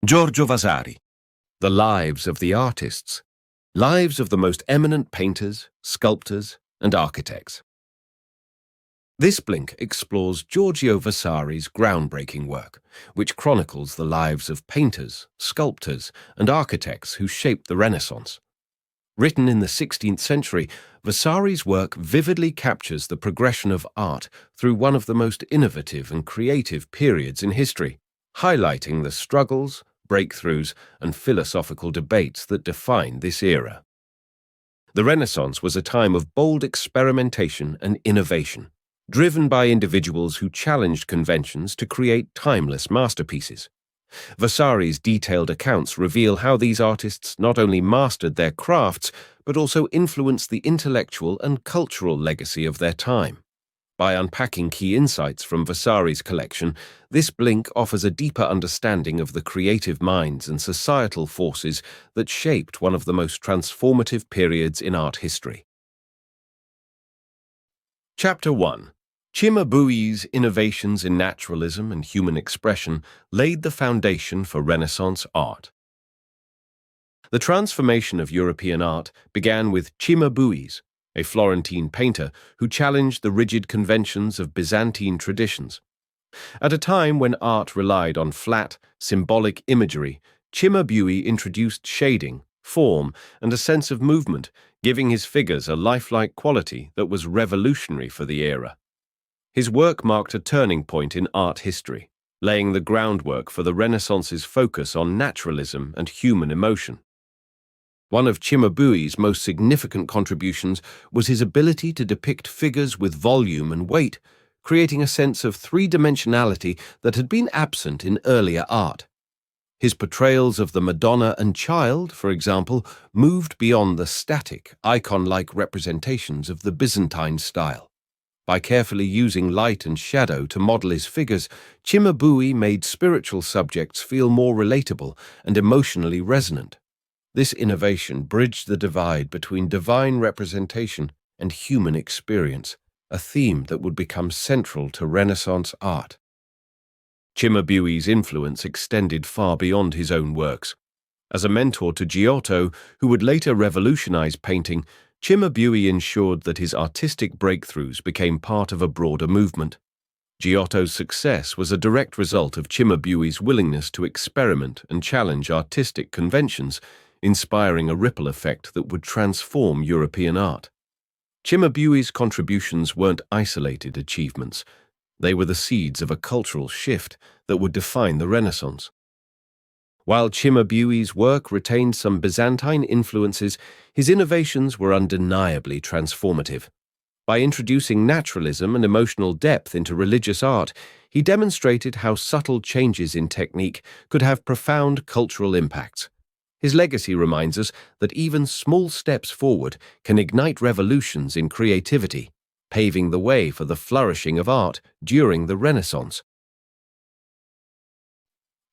Giorgio Vasari, The Lives of the Artists, Lives of the Most Eminent Painters, Sculptors, and Architects. This blink explores Giorgio Vasari's groundbreaking work, which chronicles the lives of painters, sculptors, and architects who shaped the Renaissance. Written in the 16th century, Vasari's work vividly captures the progression of art through one of the most innovative and creative periods in history, highlighting the struggles, breakthroughs, and philosophical debates that define this era. The Renaissance was a time of bold experimentation and innovation, driven by individuals who challenged conventions to create timeless masterpieces. Vasari's detailed accounts reveal how these artists not only mastered their crafts, but also influenced the intellectual and cultural legacy of their time. By unpacking key insights from Vasari's collection, this blink offers a deeper understanding of the creative minds and societal forces that shaped one of the most transformative periods in art history. Chapter 1. Cimabue's innovations in naturalism and human expression laid the foundation for Renaissance art. The transformation of European art began with Cimabue, a Florentine painter who challenged the rigid conventions of Byzantine traditions. At a time when art relied on flat, symbolic imagery, Cimabue introduced shading, form, and a sense of movement, giving his figures a lifelike quality that was revolutionary for the era. His work marked a turning point in art history, laying the groundwork for the Renaissance's focus on naturalism and human emotion. One of Cimabue's most significant contributions was his ability to depict figures with volume and weight, creating a sense of three-dimensionality that had been absent in earlier art. His portrayals of the Madonna and Child, for example, moved beyond the static, icon-like representations of the Byzantine style. By carefully using light and shadow to model his figures, Cimabue made spiritual subjects feel more relatable and emotionally resonant. This innovation bridged the divide between divine representation and human experience, a theme that would become central to Renaissance art. Cimabue's influence extended far beyond his own works. As a mentor to Giotto, who would later revolutionize painting, Cimabue ensured that his artistic breakthroughs became part of a broader movement. Giotto's success was a direct result of Cimabue's willingness to experiment and challenge artistic conventions, inspiring a ripple effect that would transform European art. Cimabue's contributions weren't isolated achievements. They were the seeds of a cultural shift that would define the Renaissance. While Cimabue's work retained some Byzantine influences, his innovations were undeniably transformative. By introducing naturalism and emotional depth into religious art, he demonstrated how subtle changes in technique could have profound cultural impacts. His legacy reminds us that even small steps forward can ignite revolutions in creativity, paving the way for the flourishing of art during the Renaissance.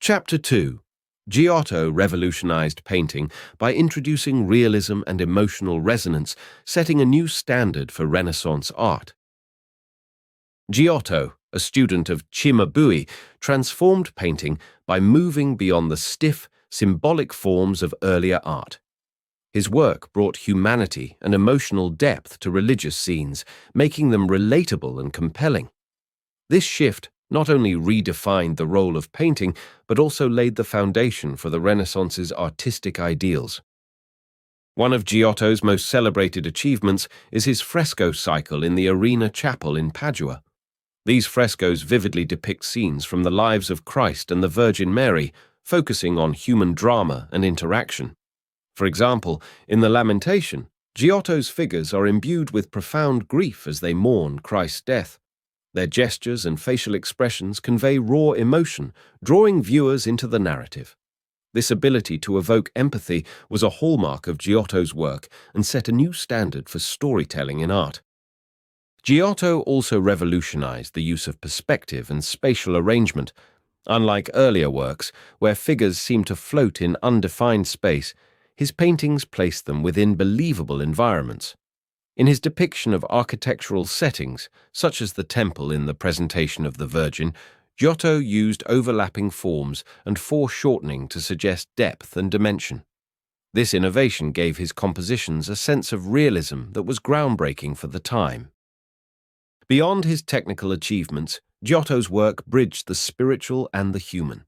Chapter 2. Giotto revolutionized painting by introducing realism and emotional resonance, setting a new standard for Renaissance art. Giotto, a student of Cimabue, transformed painting by moving beyond the stiff, symbolic forms of earlier art. His work brought humanity and emotional depth to religious scenes, making them relatable and compelling. This shift not only redefined the role of painting, but also laid the foundation for the Renaissance's artistic ideals. One of Giotto's most celebrated achievements is his fresco cycle in the Arena Chapel in Padua. These frescoes vividly depict scenes from the lives of Christ and the Virgin Mary, focusing on human drama and interaction. For example, in the Lamentation, Giotto's figures are imbued with profound grief as they mourn Christ's death. Their gestures and facial expressions convey raw emotion, drawing viewers into the narrative. This ability to evoke empathy was a hallmark of Giotto's work and set a new standard for storytelling in art. Giotto also revolutionized the use of perspective and spatial arrangement. Unlike earlier works, where figures seem to float in undefined space, his paintings placed them within believable environments. In his depiction of architectural settings, such as the temple in the Presentation of the Virgin, Giotto used overlapping forms and foreshortening to suggest depth and dimension. This innovation gave his compositions a sense of realism that was groundbreaking for the time. Beyond his technical achievements, Giotto's work bridged the spiritual and the human.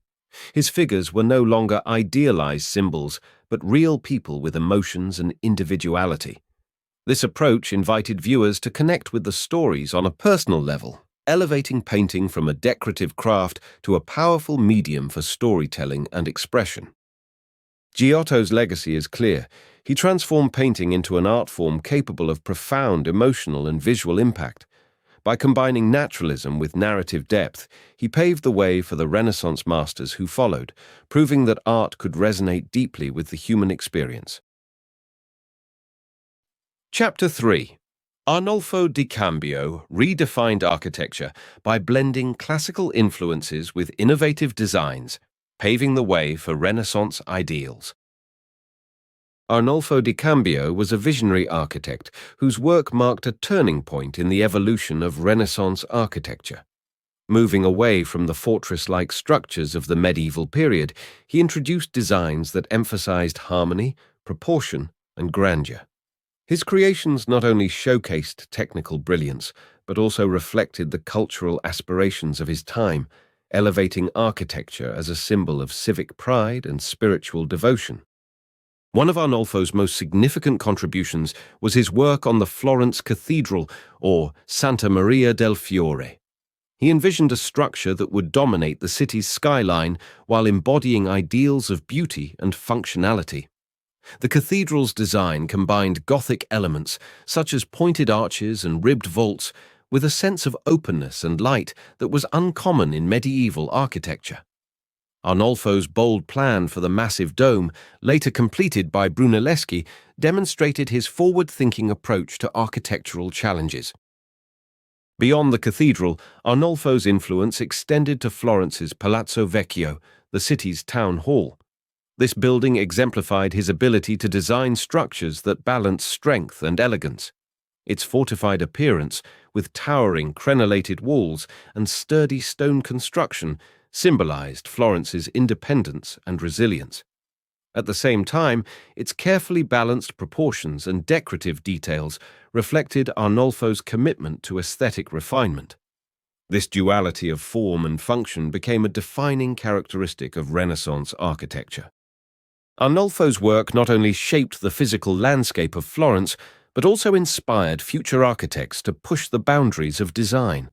His figures were no longer idealized symbols, but real people with emotions and individuality. This approach invited viewers to connect with the stories on a personal level, elevating painting from a decorative craft to a powerful medium for storytelling and expression. Giotto's legacy is clear. He transformed painting into an art form capable of profound emotional and visual impact. By combining naturalism with narrative depth, he paved the way for the Renaissance masters who followed, proving that art could resonate deeply with the human experience. Chapter 3. Arnolfo di Cambio redefined architecture by blending classical influences with innovative designs, paving the way for Renaissance ideals. Arnolfo di Cambio was a visionary architect whose work marked a turning point in the evolution of Renaissance architecture. Moving away from the fortress-like structures of the medieval period, he introduced designs that emphasized harmony, proportion, and grandeur. His creations not only showcased technical brilliance, but also reflected the cultural aspirations of his time, elevating architecture as a symbol of civic pride and spiritual devotion. One of Arnolfo's most significant contributions was his work on the Florence Cathedral, or Santa Maria del Fiore. He envisioned a structure that would dominate the city's skyline while embodying ideals of beauty and functionality. The cathedral's design combined Gothic elements, such as pointed arches and ribbed vaults, with a sense of openness and light that was uncommon in medieval architecture. Arnolfo's bold plan for the massive dome, later completed by Brunelleschi, demonstrated his forward-thinking approach to architectural challenges. Beyond the cathedral, Arnolfo's influence extended to Florence's Palazzo Vecchio, the city's town hall. This building exemplified his ability to design structures that balance strength and elegance. Its fortified appearance, with towering crenellated walls and sturdy stone construction, symbolized Florence's independence and resilience. At the same time, its carefully balanced proportions and decorative details reflected Arnolfo's commitment to aesthetic refinement. This duality of form and function became a defining characteristic of Renaissance architecture. Arnolfo's work not only shaped the physical landscape of Florence, but also inspired future architects to push the boundaries of design.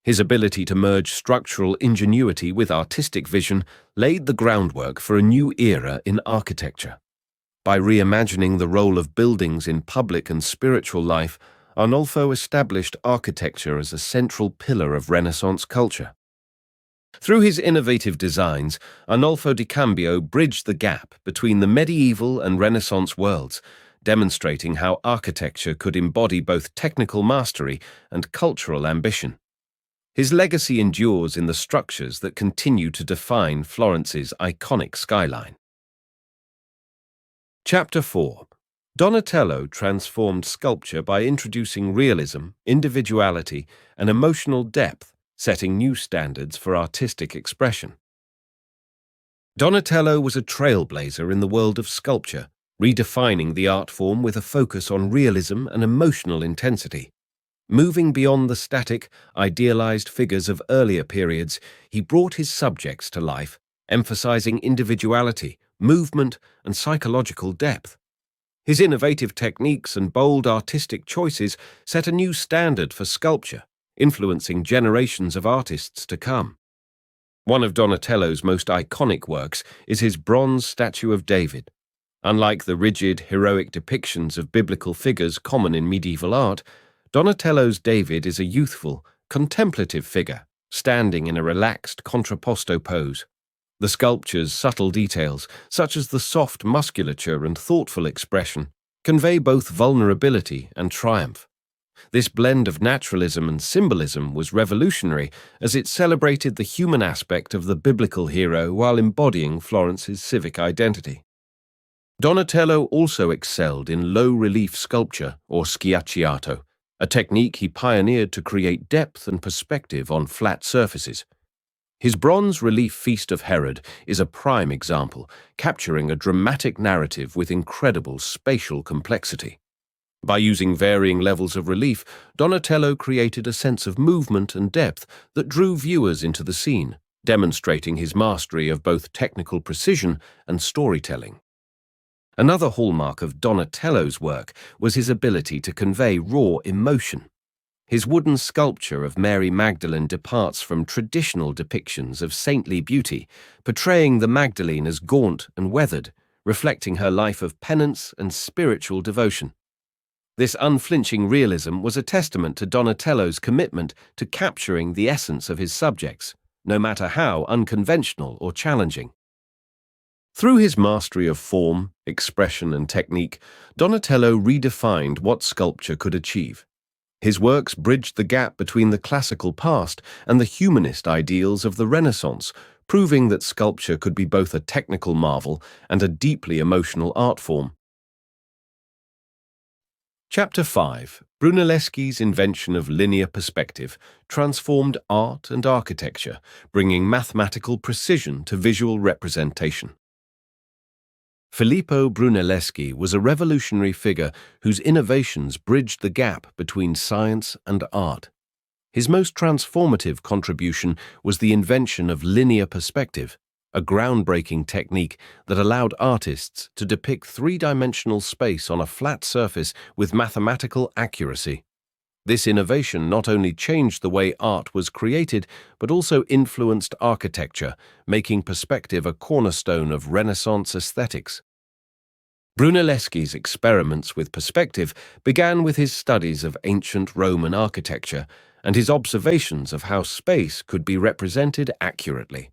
His ability to merge structural ingenuity with artistic vision laid the groundwork for a new era in architecture. By reimagining the role of buildings in public and spiritual life, Arnolfo established architecture as a central pillar of Renaissance culture. Through his innovative designs, Arnolfo di Cambio bridged the gap between the medieval and Renaissance worlds, demonstrating how architecture could embody both technical mastery and cultural ambition. His legacy endures in the structures that continue to define Florence's iconic skyline. Chapter 4. Donatello transformed sculpture by introducing realism, individuality, and emotional depth, setting new standards for artistic expression. Donatello was a trailblazer in the world of sculpture, redefining the art form with a focus on realism and emotional intensity. Moving beyond the static, idealized figures of earlier periods, he brought his subjects to life, emphasizing individuality, movement, and psychological depth. His innovative techniques and bold artistic choices set a new standard for sculpture, influencing generations of artists to come. One of Donatello's most iconic works is his bronze statue of David. Unlike the rigid, heroic depictions of biblical figures common in medieval art, Donatello's David is a youthful, contemplative figure, standing in a relaxed contrapposto pose. The sculpture's subtle details, such as the soft musculature and thoughtful expression, convey both vulnerability and triumph. This blend of naturalism and symbolism was revolutionary, as it celebrated the human aspect of the biblical hero while embodying Florence's civic identity. Donatello also excelled in low-relief sculpture, or schiacciato, a technique he pioneered to create depth and perspective on flat surfaces. His bronze relief Feast of Herod is a prime example, capturing a dramatic narrative with incredible spatial complexity. By using varying levels of relief, Donatello created a sense of movement and depth that drew viewers into the scene, demonstrating his mastery of both technical precision and storytelling. Another hallmark of Donatello's work was his ability to convey raw emotion. His wooden sculpture of Mary Magdalene departs from traditional depictions of saintly beauty, portraying the Magdalene as gaunt and weathered, reflecting her life of penance and spiritual devotion. This unflinching realism was a testament to Donatello's commitment to capturing the essence of his subjects, no matter how unconventional or challenging. Through his mastery of form, expression, and technique, Donatello redefined what sculpture could achieve. His works bridged the gap between the classical past and the humanist ideals of the Renaissance, proving that sculpture could be both a technical marvel and a deeply emotional art form. Chapter 5. Brunelleschi's invention of linear perspective transformed art and architecture, bringing mathematical precision to visual representation. Filippo Brunelleschi was a revolutionary figure whose innovations bridged the gap between science and art. His most transformative contribution was the invention of linear perspective, a groundbreaking technique that allowed artists to depict three-dimensional space on a flat surface with mathematical accuracy. This innovation not only changed the way art was created, but also influenced architecture, making perspective a cornerstone of Renaissance aesthetics. Brunelleschi's experiments with perspective began with his studies of ancient Roman architecture and his observations of how space could be represented accurately.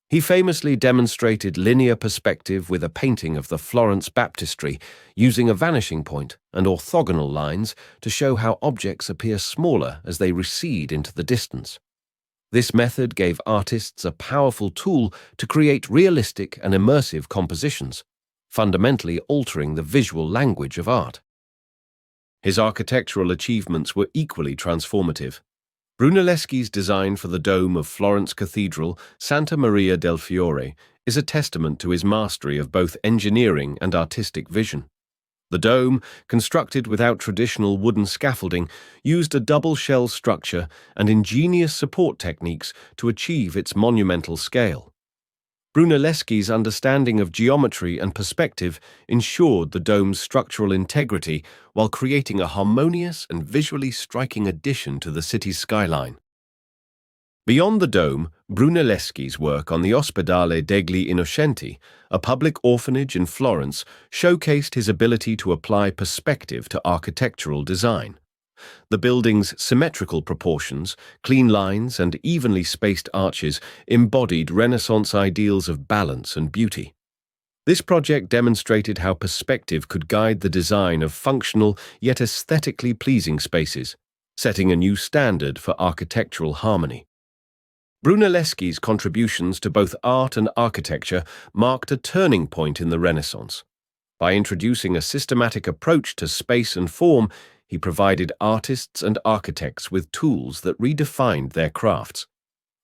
He famously demonstrated linear perspective with a painting of the Florence Baptistery, using a vanishing point and orthogonal lines to show how objects appear smaller as they recede into the distance. This method gave artists a powerful tool to create realistic and immersive compositions, fundamentally altering the visual language of art. His architectural achievements were equally transformative. Brunelleschi's design for the dome of Florence Cathedral, Santa Maria del Fiore, is a testament to his mastery of both engineering and artistic vision. The dome, constructed without traditional wooden scaffolding, used a double-shell structure and ingenious support techniques to achieve its monumental scale. Brunelleschi's understanding of geometry and perspective ensured the dome's structural integrity while creating a harmonious and visually striking addition to the city's skyline. Beyond the dome, Brunelleschi's work on the Ospedale degli Innocenti, a public orphanage in Florence, showcased his ability to apply perspective to architectural design. The building's symmetrical proportions, clean lines, and evenly spaced arches embodied Renaissance ideals of balance and beauty. This project demonstrated how perspective could guide the design of functional yet aesthetically pleasing spaces, setting a new standard for architectural harmony. Brunelleschi's contributions to both art and architecture marked a turning point in the Renaissance. By introducing a systematic approach to space and form, he provided artists and architects with tools that redefined their crafts.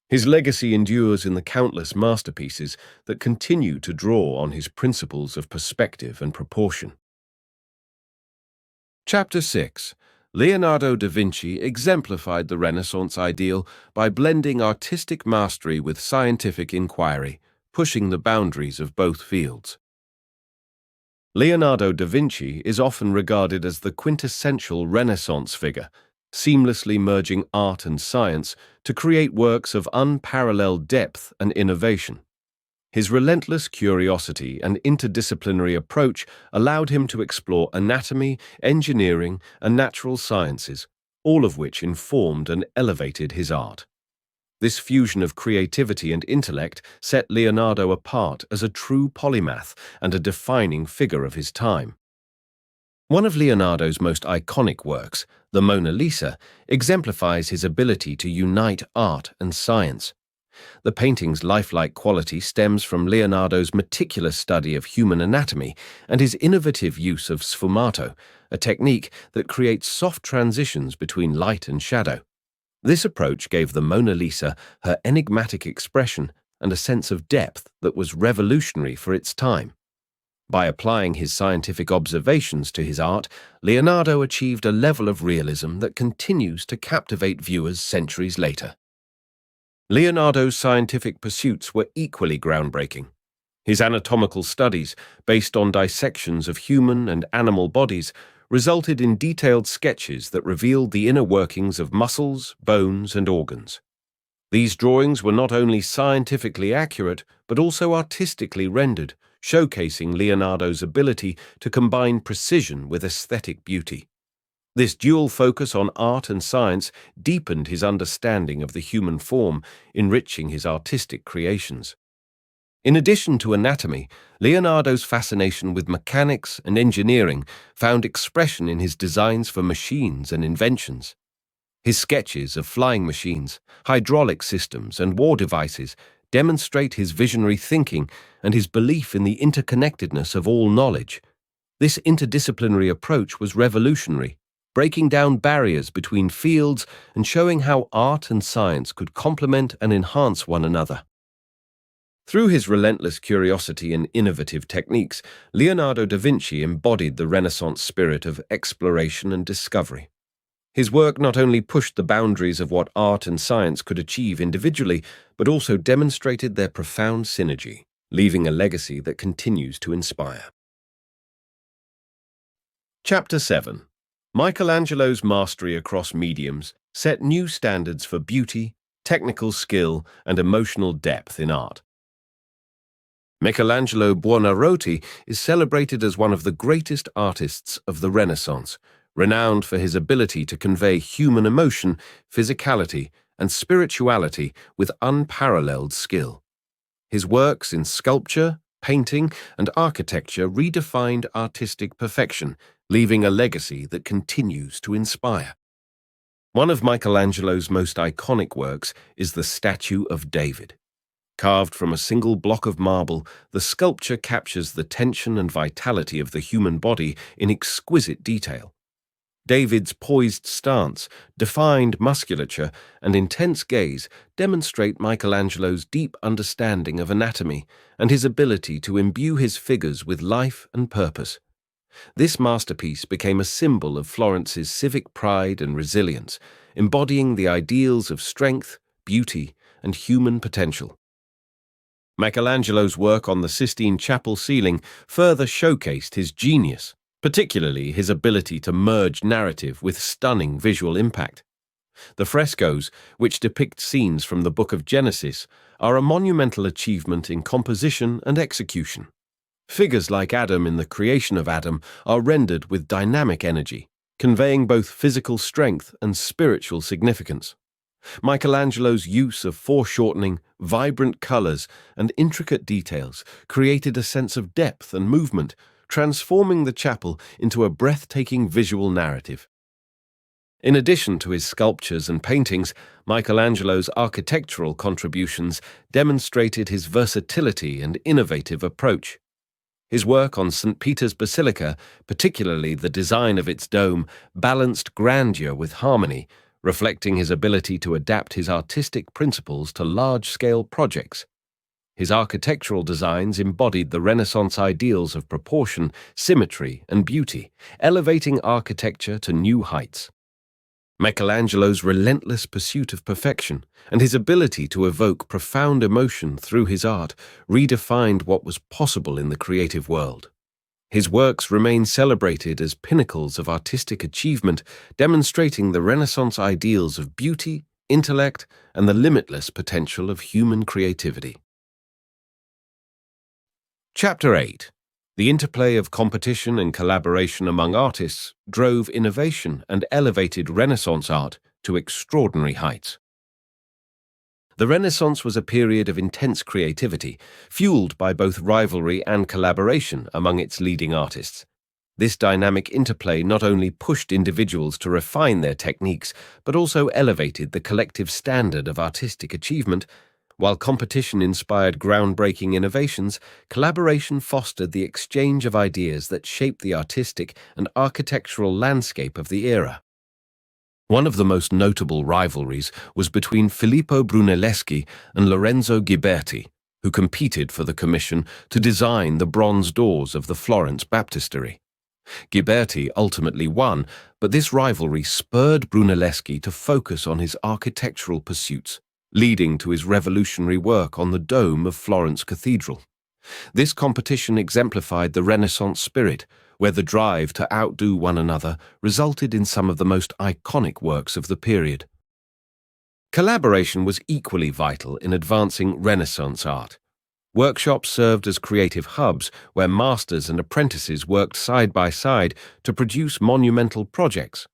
His legacy endures in the countless masterpieces that continue to draw on his principles of perspective and proportion. Chapter 6. Leonardo da Vinci exemplified the Renaissance ideal by blending artistic mastery with scientific inquiry, pushing the boundaries of both fields. Leonardo da Vinci is often regarded as the quintessential Renaissance figure, seamlessly merging art and science to create works of unparalleled depth and innovation. His relentless curiosity and interdisciplinary approach allowed him to explore anatomy, engineering, and natural sciences, all of which informed and elevated his art. This fusion of creativity and intellect set Leonardo apart as a true polymath and a defining figure of his time. One of Leonardo's most iconic works, the Mona Lisa, exemplifies his ability to unite art and science. The painting's lifelike quality stems from Leonardo's meticulous study of human anatomy and his innovative use of sfumato, a technique that creates soft transitions between light and shadow. This approach gave the Mona Lisa her enigmatic expression and a sense of depth that was revolutionary for its time. By applying his scientific observations to his art, Leonardo achieved a level of realism that continues to captivate viewers centuries later. Leonardo's scientific pursuits were equally groundbreaking. His anatomical studies, based on dissections of human and animal bodies, resulted in detailed sketches that revealed the inner workings of muscles, bones, and organs. These drawings were not only scientifically accurate, but also artistically rendered, showcasing Leonardo's ability to combine precision with aesthetic beauty. This dual focus on art and science deepened his understanding of the human form, enriching his artistic creations. In addition to anatomy, Leonardo's fascination with mechanics and engineering found expression in his designs for machines and inventions. His sketches of flying machines, hydraulic systems, and war devices demonstrate his visionary thinking and his belief in the interconnectedness of all knowledge. This interdisciplinary approach was revolutionary, breaking down barriers between fields and showing how art and science could complement and enhance one another. Through his relentless curiosity and innovative techniques, Leonardo da Vinci embodied the Renaissance spirit of exploration and discovery. His work not only pushed the boundaries of what art and science could achieve individually, but also demonstrated their profound synergy, leaving a legacy that continues to inspire. Chapter 7. Michelangelo's mastery across mediums set new standards for beauty, technical skill, and emotional depth in art. Michelangelo Buonarroti is celebrated as one of the greatest artists of the Renaissance, renowned for his ability to convey human emotion, physicality, and spirituality with unparalleled skill. His works in sculpture, painting, and architecture redefined artistic perfection, leaving a legacy that continues to inspire. One of Michelangelo's most iconic works is the Statue of David. Carved from a single block of marble, the sculpture captures the tension and vitality of the human body in exquisite detail. David's poised stance, defined musculature, and intense gaze demonstrate Michelangelo's deep understanding of anatomy and his ability to imbue his figures with life and purpose. This masterpiece became a symbol of Florence's civic pride and resilience, embodying the ideals of strength, beauty, and human potential. Michelangelo's work on the Sistine Chapel ceiling further showcased his genius, particularly his ability to merge narrative with stunning visual impact. The frescoes, which depict scenes from the Book of Genesis, are a monumental achievement in composition and execution. Figures like Adam in the creation of Adam are rendered with dynamic energy, conveying both physical strength and spiritual significance. Michelangelo's use of foreshortening, vibrant colors, and intricate details created a sense of depth and movement, transforming the chapel into a breathtaking visual narrative. In addition to his sculptures and paintings, Michelangelo's architectural contributions demonstrated his versatility and innovative approach. His work on St. Peter's Basilica, particularly the design of its dome, balanced grandeur with harmony, reflecting his ability to adapt his artistic principles to large-scale projects. His architectural designs embodied the Renaissance ideals of proportion, symmetry, and beauty, elevating architecture to new heights. Michelangelo's relentless pursuit of perfection and his ability to evoke profound emotion through his art redefined what was possible in the creative world. His works remain celebrated as pinnacles of artistic achievement, demonstrating the Renaissance ideals of beauty, intellect, and the limitless potential of human creativity. Chapter 8. The interplay of competition and collaboration among artists drove innovation and elevated Renaissance art to extraordinary heights. The Renaissance was a period of intense creativity, fueled by both rivalry and collaboration among its leading artists. This dynamic interplay not only pushed individuals to refine their techniques, but also elevated the collective standard of artistic achievement. While competition inspired groundbreaking innovations, collaboration fostered the exchange of ideas that shaped the artistic and architectural landscape of the era. One of the most notable rivalries was between Filippo Brunelleschi and Lorenzo Ghiberti, who competed for the commission to design the bronze doors of the Florence baptistery. Ghiberti ultimately won, but this rivalry spurred Brunelleschi to focus on his architectural pursuits, leading to his revolutionary work on the dome of Florence Cathedral. This competition exemplified the Renaissance spirit, where the drive to outdo one another resulted in some of the most iconic works of the period. Collaboration was equally vital in advancing Renaissance art. Workshops served as creative hubs where masters and apprentices worked side by side to produce monumental projects.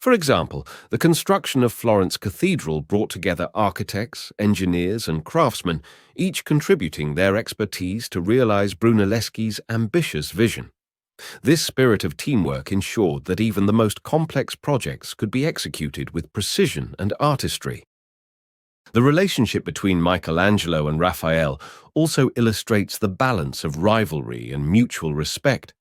For example, the construction of Florence Cathedral brought together architects, engineers, and craftsmen, each contributing their expertise to realize Brunelleschi's ambitious vision. This spirit of teamwork ensured that even the most complex projects could be executed with precision and artistry. The relationship between Michelangelo and Raphael also illustrates the balance of rivalry and mutual respect.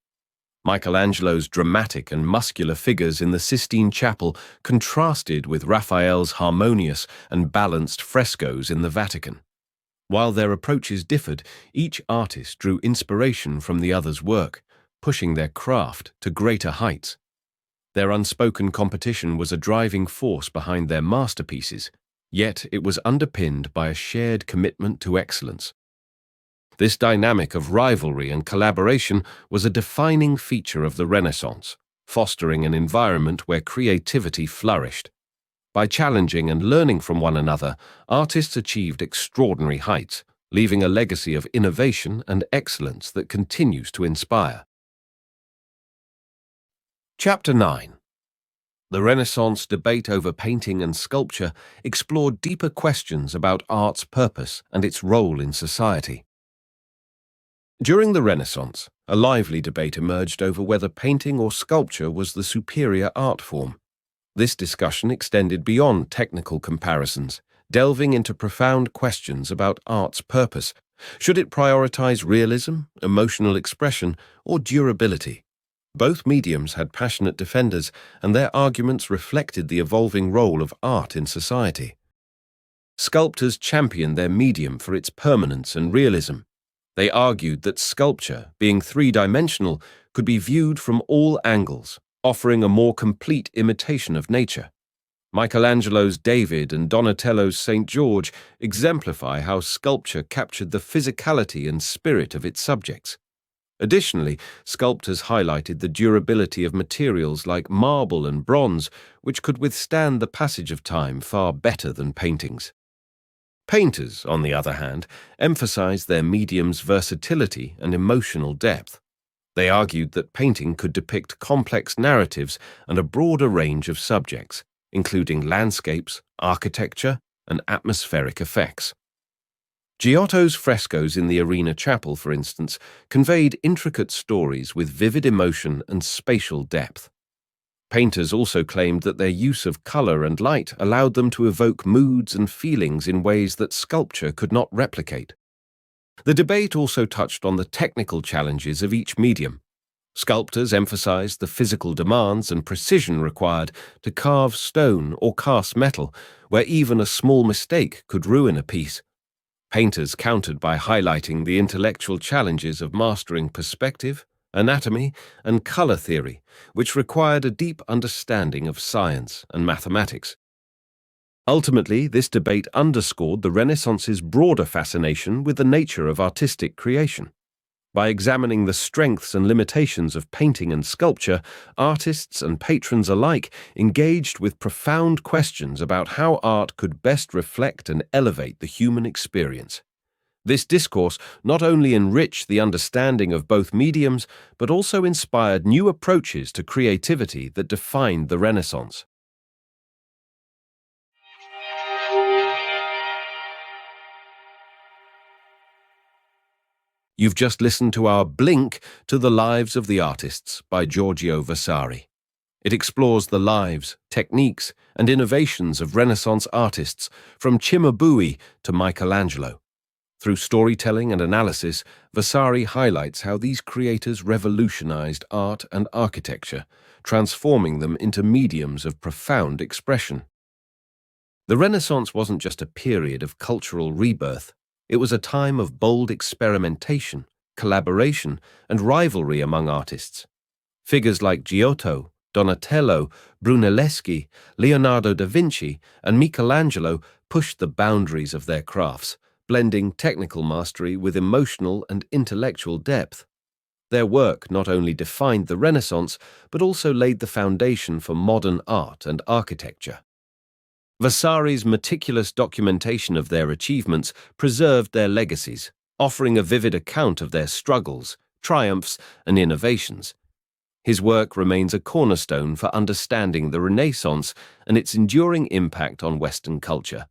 Michelangelo's dramatic and muscular figures in the Sistine Chapel contrasted with Raphael's harmonious and balanced frescoes in the Vatican. While their approaches differed, each artist drew inspiration from the other's work, pushing their craft to greater heights. Their unspoken competition was a driving force behind their masterpieces, yet it was underpinned by a shared commitment to excellence. This dynamic of rivalry and collaboration was a defining feature of the Renaissance, fostering an environment where creativity flourished. By challenging and learning from one another, artists achieved extraordinary heights, leaving a legacy of innovation and excellence that continues to inspire. Chapter 9. The Renaissance debate over painting and sculpture explored deeper questions about art's purpose and its role in society. During the Renaissance, a lively debate emerged over whether painting or sculpture was the superior art form. This discussion extended beyond technical comparisons, delving into profound questions about art's purpose. Should it prioritize realism, emotional expression, or durability? Both mediums had passionate defenders, and their arguments reflected the evolving role of art in society. Sculptors championed their medium for its permanence and realism. They argued that sculpture, being three-dimensional, could be viewed from all angles, offering a more complete imitation of nature. Michelangelo's David and Donatello's St. George exemplify how sculpture captured the physicality and spirit of its subjects. Additionally, sculptors highlighted the durability of materials like marble and bronze, which could withstand the passage of time far better than paintings. Painters, on the other hand, emphasized their medium's versatility and emotional depth. They argued that painting could depict complex narratives and a broader range of subjects, including landscapes, architecture, and atmospheric effects. Giotto's frescoes in the Arena Chapel, for instance, conveyed intricate stories with vivid emotion and spatial depth. Painters also claimed that their use of color and light allowed them to evoke moods and feelings in ways that sculpture could not replicate. The debate also touched on the technical challenges of each medium. Sculptors emphasized the physical demands and precision required to carve stone or cast metal, where even a small mistake could ruin a piece. Painters countered by highlighting the intellectual challenges of mastering perspective, anatomy, and color theory, which required a deep understanding of science and mathematics. Ultimately, this debate underscored the Renaissance's broader fascination with the nature of artistic creation. By examining the strengths and limitations of painting and sculpture, artists and patrons alike engaged with profound questions about how art could best reflect and elevate the human experience. This discourse not only enriched the understanding of both mediums, but also inspired new approaches to creativity that defined the Renaissance. You've just listened to our Blink to the Lives of the Artists by Giorgio Vasari. It explores the lives, techniques, and innovations of Renaissance artists from Cimabue to Michelangelo. Through storytelling and analysis, Vasari highlights how these creators revolutionized art and architecture, transforming them into mediums of profound expression. The Renaissance wasn't just a period of cultural rebirth, it was a time of bold experimentation, collaboration, and rivalry among artists. Figures like Giotto, Donatello, Brunelleschi, Leonardo da Vinci, and Michelangelo pushed the boundaries of their crafts, blending technical mastery with emotional and intellectual depth. Their work not only defined the Renaissance, but also laid the foundation for modern art and architecture. Vasari's meticulous documentation of their achievements preserved their legacies, offering a vivid account of their struggles, triumphs, and innovations. His work remains a cornerstone for understanding the Renaissance and its enduring impact on Western culture.